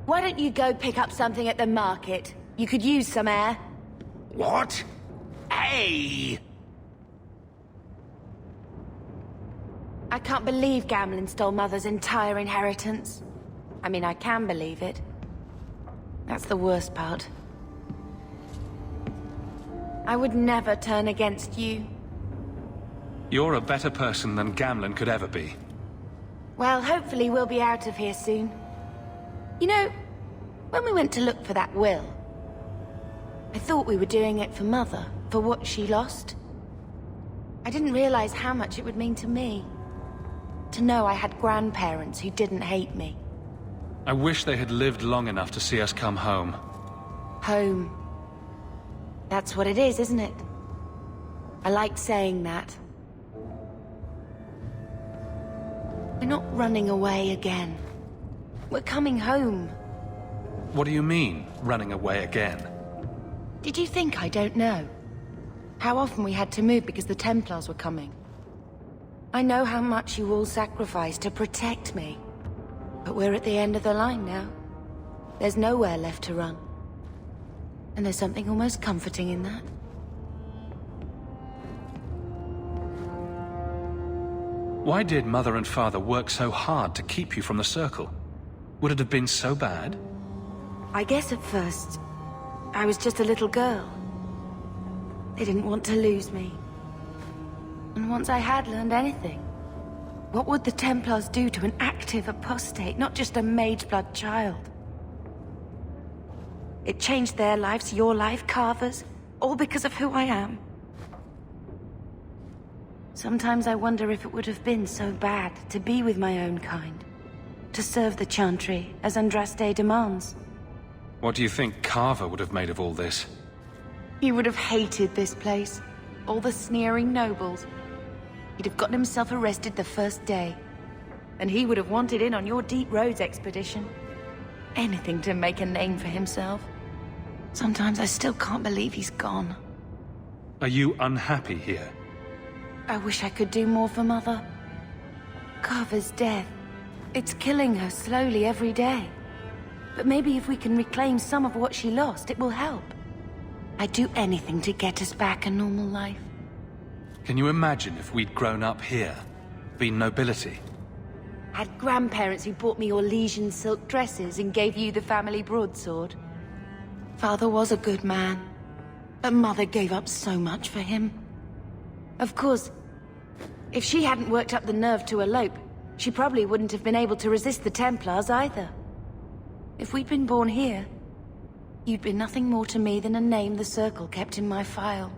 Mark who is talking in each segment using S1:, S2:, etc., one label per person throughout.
S1: Why don't you go pick up something at the market? You could use some air.
S2: What? Hey!
S1: I can't believe Gamlen stole Mother's entire inheritance. I mean, I can believe it. That's the worst part. I would never turn against you.
S3: You're a better person than Gamlen could ever be.
S1: Well, hopefully we'll be out of here soon. You know, when we went to look for that will, I thought we were doing it for Mother, for what she lost. I didn't realize how much it would mean to me. To know I had grandparents who didn't hate me.
S3: I wish they had lived long enough to see us come home.
S1: Home. That's what it is, isn't it? I like saying that. We're not running away again. We're coming home.
S3: What do you mean, running away again?
S1: Did you think I don't know? How often we had to move because the Templars were coming. I know how much you all sacrificed to protect me. But we're at the end of the line now. There's nowhere left to run. And there's something almost comforting in that.
S3: Why did Mother and Father work so hard to keep you from the Circle? Would it have been so bad?
S1: I guess at first, I was just a little girl. They didn't want to lose me. And once I had learned anything, what would the Templars do to an active apostate, not just a Mageblood child? It changed their lives, your life, Carver's, all because of who I am. Sometimes I wonder if it would have been so bad to be with my own kind, to serve the Chantry as Andraste demands.
S3: What do you think Carver would have made of all this?
S1: He would have hated this place, all the sneering nobles. He'd have gotten himself arrested the first day. And he would have wanted in on your Deep Roads expedition. Anything to make a name for himself. Sometimes I still can't believe he's gone.
S3: Are you unhappy here?
S1: I wish I could do more for Mother. Carver's death. It's killing her slowly every day. But maybe if we can reclaim some of what she lost, it will help. I'd do anything to get us back a normal life.
S3: Can you imagine if we'd grown up here? Been nobility?
S1: Had grandparents who bought me your Legion silk dresses and gave you the family broadsword. Father was a good man, but Mother gave up so much for him. Of course, if she hadn't worked up the nerve to elope, she probably wouldn't have been able to resist the Templars either. If we'd been born here, you'd be nothing more to me than a name the Circle kept in my file.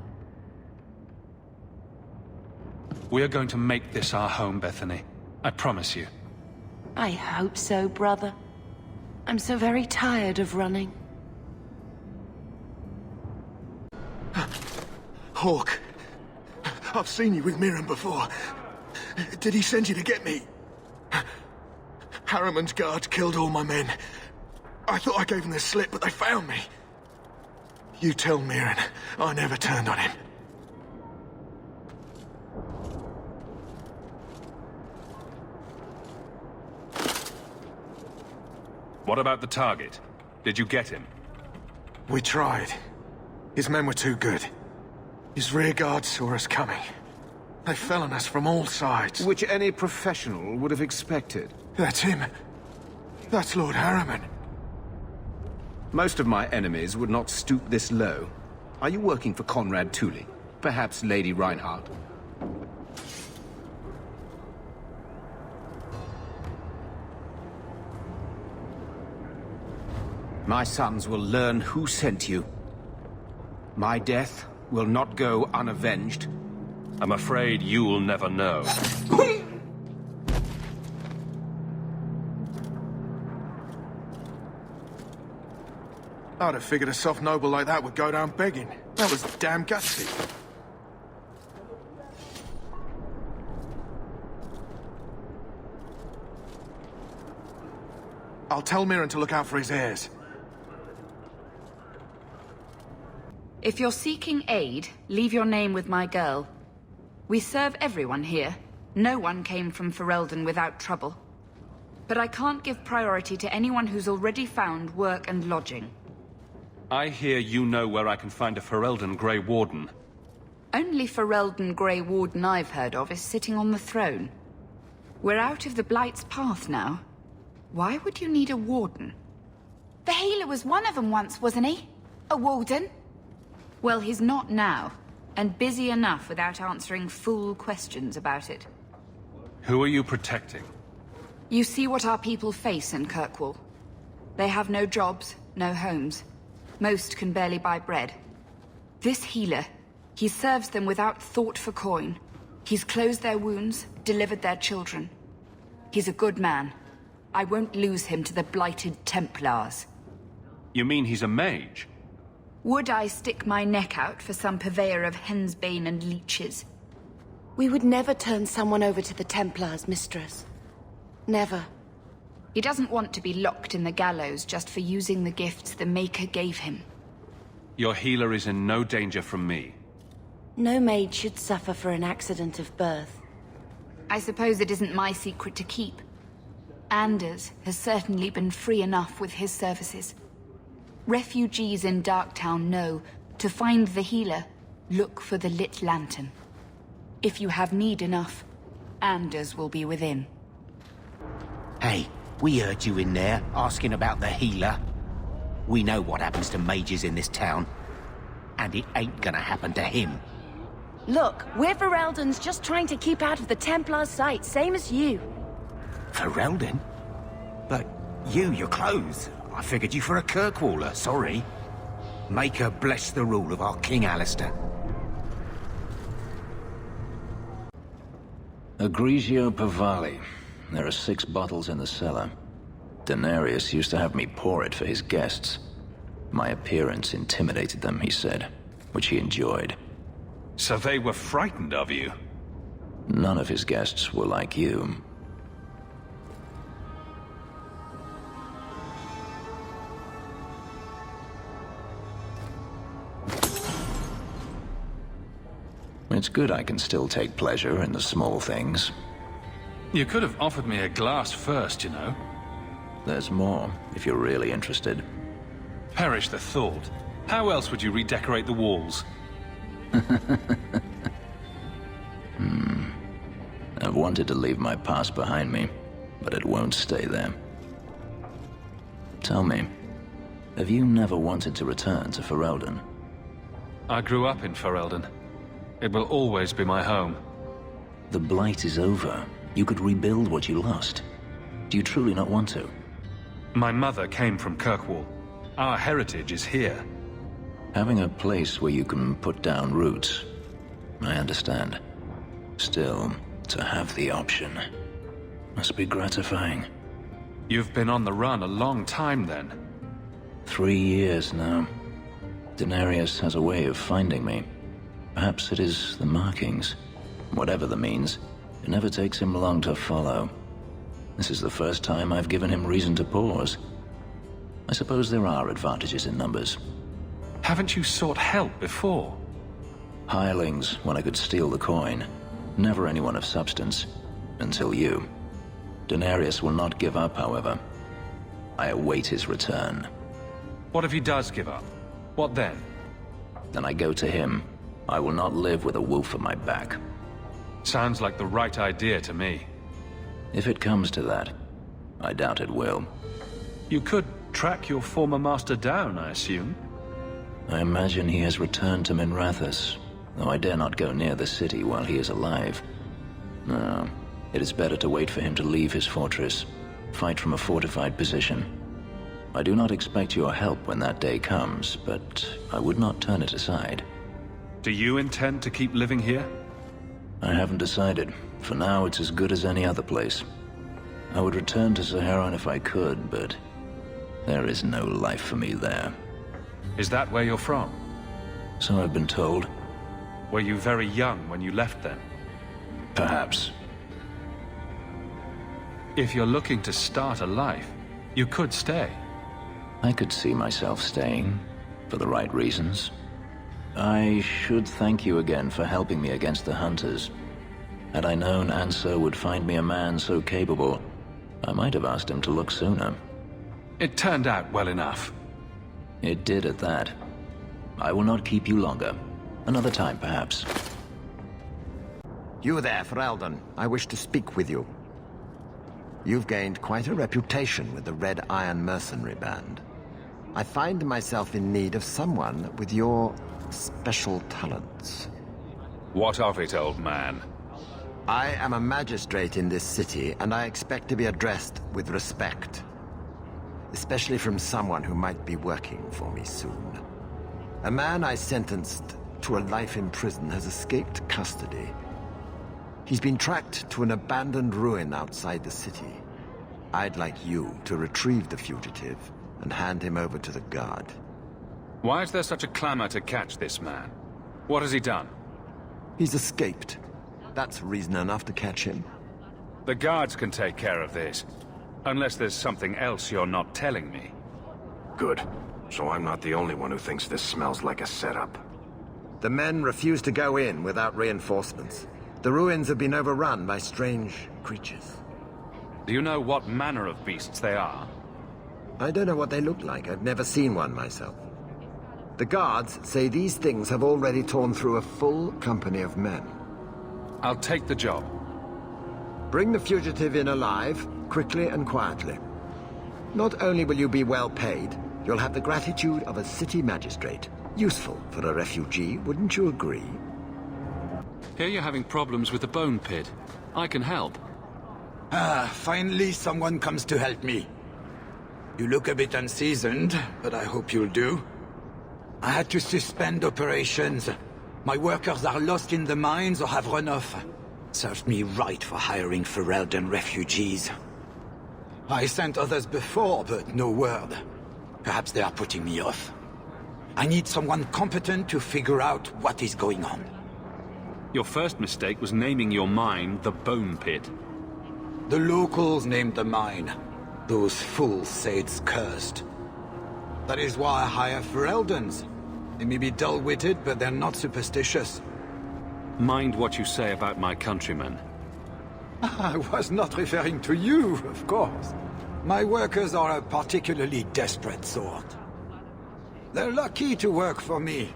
S3: We're going to make this our home, Bethany. I promise you.
S1: I hope so, brother. I'm so very tired of running.
S4: Hawke, I've seen you with Mirren before. Did he send you to get me? Harriman's guards killed all my men. I thought I gave them the slip, but they found me. You tell Mirren I never turned on him.
S3: What about the target? Did you get him?
S4: We tried. His men were too good. His rearguard saw us coming. They fell on us from all sides.
S5: Which any professional would have expected.
S4: That's him. That's Lord Harriman.
S5: Most of my enemies would not stoop this low. Are you working for Conrad Tooley? Perhaps Lady Reinhardt? My sons will learn who sent you. My death will not go unavenged.
S3: I'm afraid you'll never know.
S4: I'd have figured a soft noble like that would go down begging. That was damn gutsy. I'll tell Mirren to look out for his heirs.
S6: If you're seeking aid, leave your name with my girl. We serve everyone here. No one came from Ferelden without trouble. but I can't give priority to anyone who's already found work and lodging.
S3: I hear you know where I can find a Ferelden Grey Warden.
S6: Only Ferelden Grey Warden I've heard of is sitting on the throne. We're out of the Blight's path now. Why would you need a warden?
S1: The healer was one of them once, wasn't he? A warden?
S6: Well, he's not now, and busy enough without answering fool questions about it.
S3: Who are you protecting?
S6: You see what our people face in Kirkwall. They have no jobs, no homes. Most can barely buy bread. This healer, he serves them without thought for coin. He's closed their wounds, delivered their children. He's a good man. I won't lose him to the blighted Templars.
S3: You mean he's a mage?
S6: Would I stick my neck out for some purveyor of hensbane and leeches?
S1: We would never turn someone over to the Templars, mistress. Never.
S6: He doesn't want to be locked in the gallows just for using the gifts the Maker gave him.
S3: Your healer is in no danger from me.
S1: No maid should suffer for an accident of birth.
S6: I suppose it isn't my secret to keep. Anders has certainly been free enough with his services. Refugees in Darktown know, to find the healer, look for the lit lantern. If you have need enough, Anders will be within.
S2: Hey, we heard you in there, asking about the healer. We know what happens to mages in this town. And it ain't gonna happen to him.
S1: Look, we're Fereldans just trying to keep out of the Templars' sight, same as you.
S2: Ferelden? But your clothes. I figured you for a Kirkwaller, sorry. Maker bless the rule of our King Alistair.
S7: Egregio Pavali. There are 6 bottles in the cellar. Denarius used to have me pour it for his guests. My appearance intimidated them, he said, which he enjoyed.
S3: So they were frightened of you?
S7: None of his guests were like you. It's good I can still take pleasure in the small things.
S3: You could have offered me a glass first, you know.
S7: There's more, if you're really interested.
S3: Perish the thought. How else would you redecorate the walls?
S7: I've wanted to leave my past behind me, but it won't stay there. Tell me, have you never wanted to return to Ferelden?
S3: I grew up in Ferelden. It will always be my home.
S7: The Blight is over. You could rebuild what you lost. Do you truly not want to?
S3: My mother came from Kirkwall. Our heritage is here.
S7: Having a place where you can put down roots, I understand. Still, to have the option must be gratifying.
S3: You've been on the run a long time then.
S7: 3 years now. Denarius has a way of finding me. Perhaps it is the markings. Whatever the means, it never takes him long to follow. This is the first time I've given him reason to pause. I suppose there are advantages in numbers.
S3: Haven't you sought help before?
S7: Hirelings, when I could steal the coin. Never anyone of substance. Until you. Denarius will not give up, however. I await his return.
S3: What if he does give up? What then?
S7: Then I go to him. I will not live with a wolf at my back.
S3: Sounds like the right idea to me.
S7: If it comes to that, I doubt it will.
S3: You could track your former master down, I assume?
S7: I imagine he has returned to Minrathous, though I dare not go near the city while he is alive. No, it is better to wait for him to leave his fortress, fight from a fortified position. I do not expect your help when that day comes, but I would not turn it aside.
S3: Do you intend to keep living here?
S7: I haven't decided. For now, it's as good as any other place. I would return to Saharan if I could, but there is no life for me there.
S3: Is that where you're from?
S7: So I've been told.
S3: Were you very young when you left then?
S7: Perhaps.
S3: If you're looking to start a life, you could stay.
S7: I could see myself staying, for the right reasons. I should thank you again for helping me against the Hunters. Had I known Ansar would find me a man so capable, I might have asked him to look sooner.
S3: It turned out well enough.
S7: It did at that. I will not keep you longer. Another time, perhaps.
S8: You there, Ferelden. I wish to speak with you. You've gained quite a reputation with the Red Iron Mercenary Band. I find myself in need of someone with your special talents.
S3: What of it, old man?
S8: I am a magistrate in this city, and I expect to be addressed with respect. Especially from someone who might be working for me soon. A man I sentenced to a life in prison has escaped custody. He's been tracked to an abandoned ruin outside the city. I'd like you to retrieve the fugitive and hand him over to the guard.
S3: Why is there such a clamor to catch this man? What has he done?
S8: He's escaped. That's reason enough to catch him.
S3: The guards can take care of this. Unless there's something else you're not telling me.
S4: Good. So I'm not the only one who thinks this smells like a setup.
S8: The men refuse to go in without reinforcements. The ruins have been overrun by strange creatures.
S3: Do you know what manner of beasts they are?
S8: I don't know what they look like. I've never seen one myself. The guards say these things have already torn through a full company of men.
S3: I'll take the job.
S8: Bring the fugitive in alive, quickly and quietly. Not only will you be well paid, you'll have the gratitude of a city magistrate. Useful for a refugee, wouldn't you agree?
S3: Here you're having problems with the bone pit. I can help.
S9: Finally someone comes to help me. You look a bit unseasoned, but I hope you'll do. I had to suspend operations. My workers are lost in the mines or have run off. Served me right for hiring Ferelden refugees. I sent others before, but no word. Perhaps they are putting me off. I need someone competent to figure out what is going on.
S3: Your first mistake was naming your mine the Bone Pit.
S9: The locals named the mine. Those fools say it's cursed. That is why I hire Fereldens. They may be dull-witted, but they're not superstitious.
S3: Mind what you say about my countrymen.
S9: I was not referring to you, of course. My workers are a particularly desperate sort. They're lucky to work for me.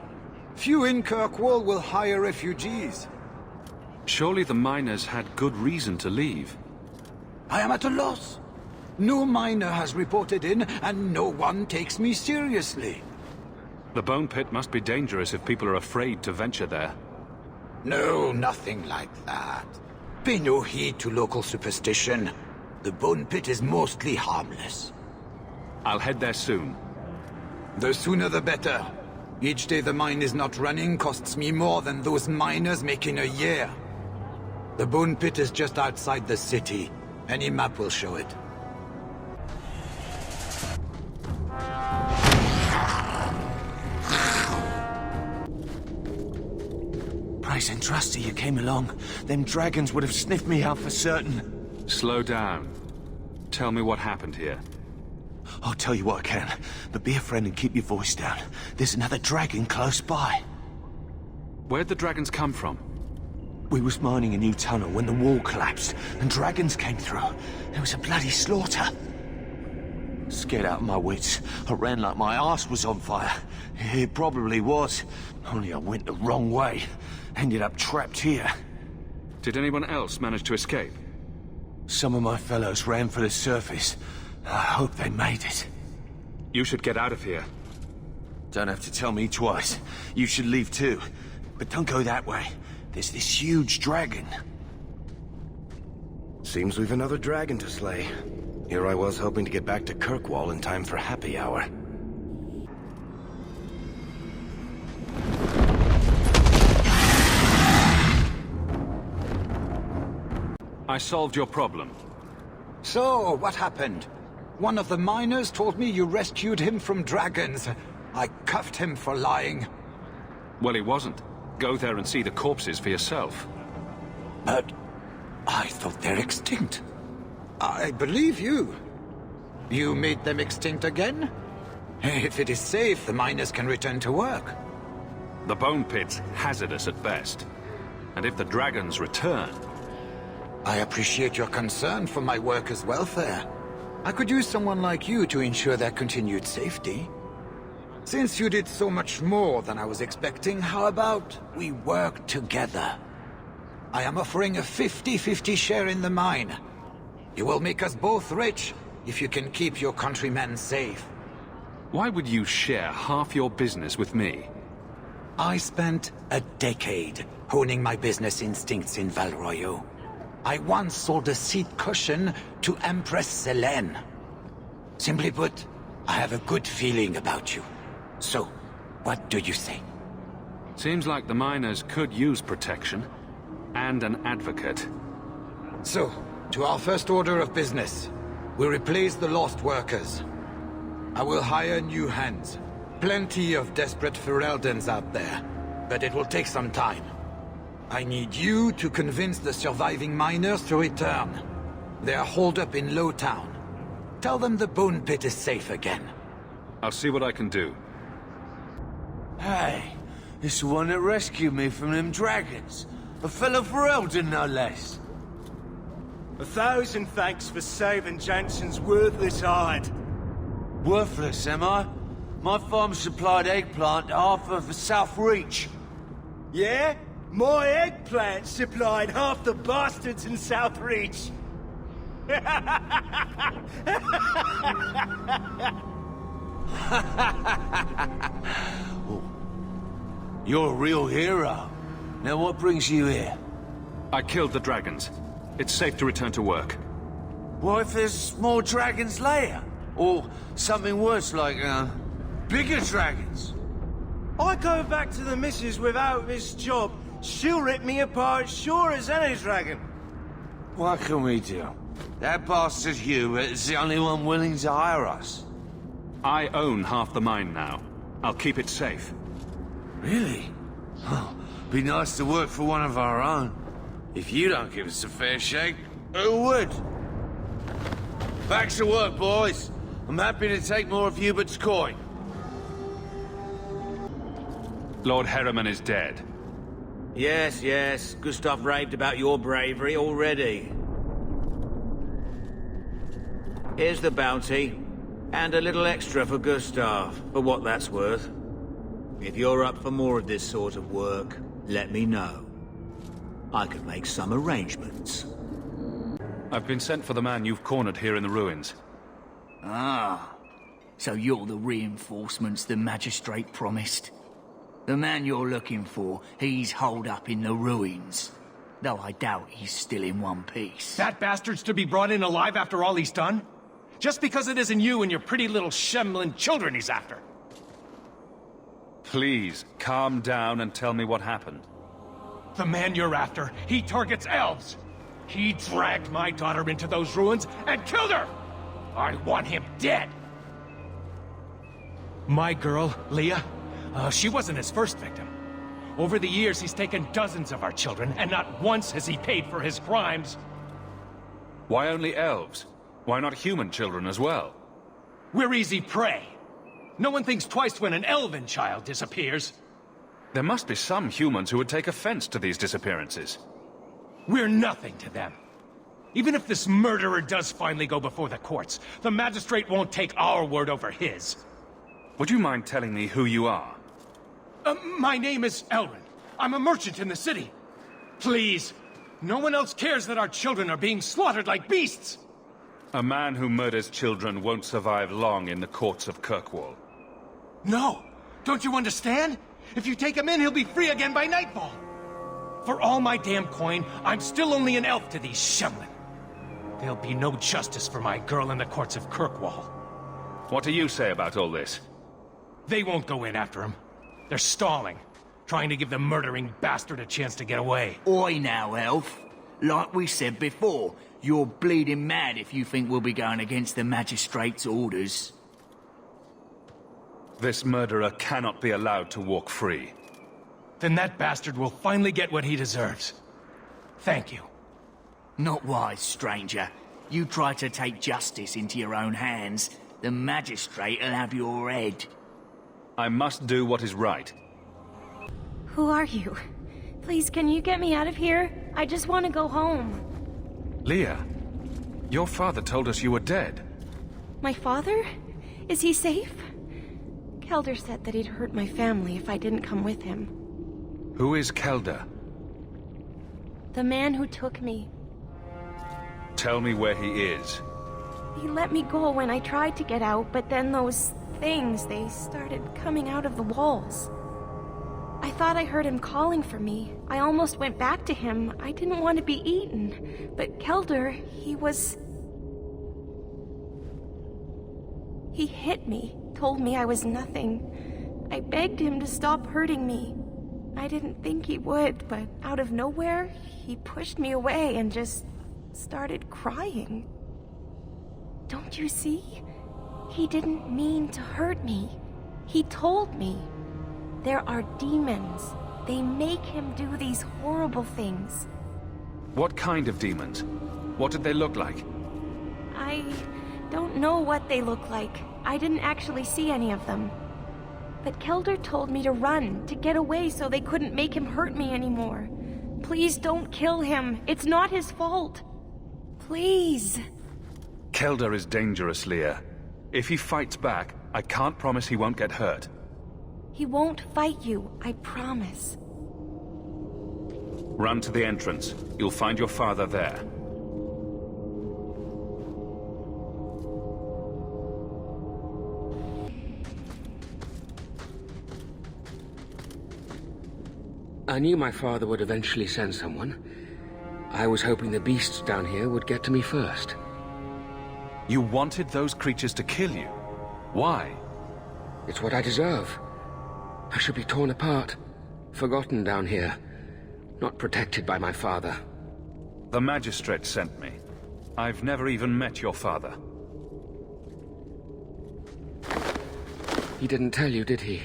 S9: Few in Kirkwall will hire refugees.
S3: Surely the miners had good reason to leave.
S9: I am at a loss. No miner has reported in, and no one takes me seriously.
S3: The Bone Pit must be dangerous if people are afraid to venture there.
S9: No, nothing like that. Pay no heed to local superstition. The Bone Pit is mostly harmless.
S3: I'll head there soon.
S9: The sooner the better. Each day the mine is not running costs me more than those miners make in a year. The Bone Pit is just outside the city. Any map will show it.
S2: Praise and trusty you came along. Them dragons would have sniffed me out for certain.
S3: Slow down. Tell me what happened here.
S2: I'll tell you what I can, but be a friend and keep your voice down. There's another dragon close by.
S3: Where'd the dragons come from?
S2: We was mining a new tunnel when the wall collapsed, and dragons came through. There was a bloody slaughter. Scared out of my wits, I ran like my arse was on fire. It probably was, only I went the wrong way. Ended up trapped here.
S3: Did anyone else manage to escape?
S2: Some of my fellows ran for the surface. I hope they made it.
S3: You should get out of here.
S2: Don't have to tell me twice. You should leave too. But don't go that way. There's this huge dragon.
S4: Seems we've another dragon to slay. Here I was hoping to get back to Kirkwall in time for happy hour.
S3: I solved your problem.
S9: So, what happened? One of the miners told me you rescued him from dragons. I cuffed him for lying.
S3: Well, he wasn't. Go there and see the corpses for yourself.
S9: But I thought they're extinct. I believe you. You made them extinct again? If it is safe, the miners can return to work.
S3: The Bone Pit's hazardous at best. And if the dragons return...
S9: I appreciate your concern for my workers' welfare. I could use someone like you to ensure their continued safety. Since you did so much more than I was expecting, how about we work together? I am offering a 50-50 share in the mine. You will make us both rich if you can keep your countrymen safe.
S3: Why would you share half your business with me?
S9: I spent a decade honing my business instincts in Val Royeaux. I once sold a seat cushion to Empress Selene. Simply put, I have a good feeling about you. So, what do you say?
S3: Seems like the miners could use protection. And an advocate.
S9: So, to our first order of business. We'll replace the lost workers. I will hire new hands. Plenty of desperate Fereldans out there. But it will take some time. I need you to convince the surviving miners to return. They are holed up in Lowtown. Tell them the Bone Pit is safe again.
S3: I'll see what I can do.
S2: Hey, it's the one that rescued me from them dragons. A fellow Ferelden, no less.
S10: 1,000 thanks for saving Jansen's worthless hide.
S2: Worthless, am I? My farm supplied eggplant to half of the South Reach.
S10: Yeah? My eggplant supplied half the bastards in South Reach.
S2: You're a real hero. Now what brings you here?
S3: I killed the dragons. It's safe to return to work.
S2: What if there's more dragons later? Or something worse like, bigger dragons?
S10: I go back to the missus without this job. She'll rip me apart sure as any dragon.
S2: What can we do? That bastard Hubert is the only one willing to hire us.
S3: I own half the mine now. I'll keep it safe.
S2: Really? Oh, be nice to work for one of our own. If you don't give us a fair shake, who would? Back to work, boys. I'm happy to take more of Hubert's coin.
S3: Lord Harriman is dead.
S10: Yes, yes. Gustav raved about your bravery already. Here's the bounty. And a little extra for Gustav, for what that's worth. If you're up for more of this sort of work, let me know. I could make some arrangements.
S3: I've been sent for the man you've cornered here in the ruins.
S11: Ah, so you're the reinforcements the Magistrate promised. The man you're looking for, he's holed up in the ruins. Though I doubt he's still in one piece.
S12: That bastard's to be brought in alive after all he's done? Just because it isn't you and your pretty little Shemlin children he's after.
S3: Please, calm down and tell me what happened.
S12: The man you're after, he targets elves. He dragged my daughter into those ruins and killed her! I want him dead! My girl, Leah, she wasn't his first victim. Over the years, he's taken dozens of our children, and not once has he paid for his crimes.
S3: Why only elves? Why not human children as well?
S12: We're easy prey. No one thinks twice when an elven child disappears.
S3: There must be some humans who would take offense to these disappearances.
S12: We're nothing to them. Even if this murderer does finally go before the courts, the Magistrate won't take our word over his.
S3: Would you mind telling me who you are?
S12: My name is Elrin. I'm a merchant in the city. Please, no one else cares that our children are being slaughtered like beasts!
S3: A man who murders children won't survive long in the courts of Kirkwall.
S12: No! Don't you understand? If you take him in, he'll be free again by nightfall! For all my damn coin, I'm still only an elf to these Shemlin. There'll be no justice for my girl in the courts of Kirkwall.
S3: What do you say about all this?
S12: They won't go in after him. They're stalling, trying to give the murdering bastard a chance to get away.
S11: Oi now, elf. Like we said before, you're bleeding mad if you think we'll be going against the Magistrate's orders.
S3: This murderer cannot be allowed to walk free.
S12: Then that bastard will finally get what he deserves. Thank you.
S11: Not wise, stranger. You try to take justice into your own hands, the Magistrate'll have your head.
S3: I must do what is right.
S13: Who are you? Please, can you get me out of here? I just want to go home.
S3: Leah, your father told us you were dead.
S1: My father? Is he safe? Kelder said that he'd hurt my family if I didn't come with him.
S3: Who is Kelder?
S1: The man who took me.
S3: Tell me where he is.
S1: He let me go when I tried to get out, but then those things, they started coming out of the walls. I thought I heard him calling for me. I almost went back to him. I didn't want to be eaten. But Kelder, He hit me, told me I was nothing. I begged him to stop hurting me. I didn't think he would, but out of nowhere, he pushed me away and just started crying. Don't you see? He didn't mean to hurt me. He told me. There are demons. They make him do these horrible things.
S3: What kind of demons? What did they look like?
S1: I don't know what they look like. I didn't actually see any of them. But Kelder told me to run, to get away so they couldn't make him hurt me anymore. Please don't kill him. It's not his fault. Please.
S3: Kelder is dangerous, Leah. If he fights back, I can't promise he won't get hurt.
S1: He won't fight you, I promise.
S3: Run to the entrance. You'll find your father there.
S13: I knew my father would eventually send someone. I was hoping the beasts down here would get to me first.
S3: You wanted those creatures to kill you? Why?
S13: It's what I deserve. I should be torn apart, forgotten down here, not protected by my father.
S3: The magistrate sent me. I've never even met your father.
S13: He didn't tell you, did he?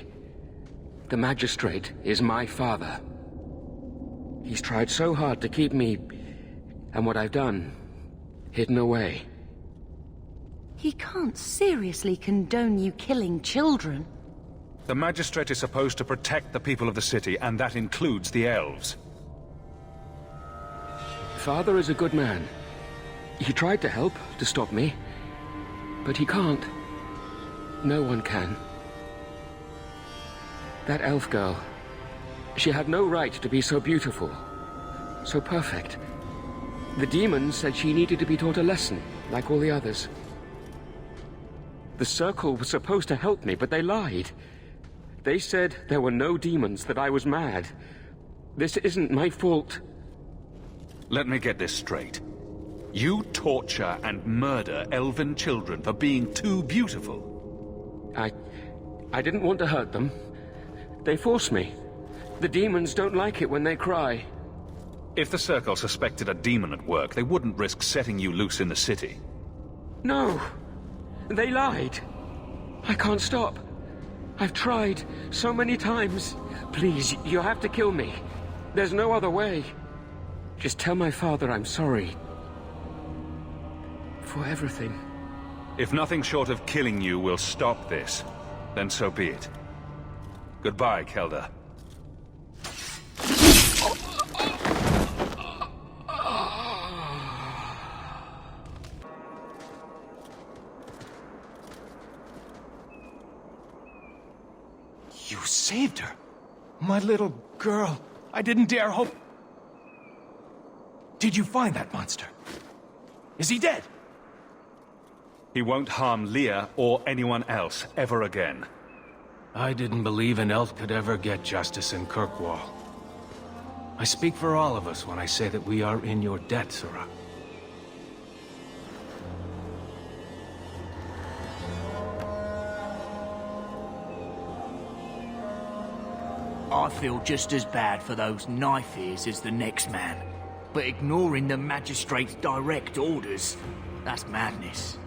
S13: The magistrate is my father. He's tried so hard to keep me, and what I've done, hidden away.
S1: He can't seriously condone you killing children.
S3: The magistrate is supposed to protect the people of the city, and that includes the elves.
S13: Father is a good man. He tried to help, to stop me. But he can't. No one can. That elf girl, she had no right to be so beautiful, so perfect. The demons said she needed to be taught a lesson, like all the others. The Circle was supposed to help me, but they lied. They said there were no demons, that I was mad. This isn't my fault.
S3: Let me get this straight. You torture and murder elven children for being too beautiful.
S13: I didn't want to hurt them. They forced me. The demons don't like it when they cry.
S3: If the Circle suspected a demon at work, they wouldn't risk setting you loose in the city.
S13: No. They lied. I can't stop. I've tried so many times. Please, you have to kill me. There's no other way. Just tell my father I'm sorry. For everything.
S3: If nothing short of killing you will stop this, then so be it. Goodbye, Kelder.
S12: You saved her. My little girl. I didn't dare hope... Did you find that monster? Is he dead?
S3: He won't harm Leah or anyone else ever again.
S12: I didn't believe an elf could ever get justice in Kirkwall. I speak for all of us when I say that we are in your debt, Sirrah.
S11: I feel just as bad for those knife ears as the next man. But ignoring the magistrate's direct orders, that's madness.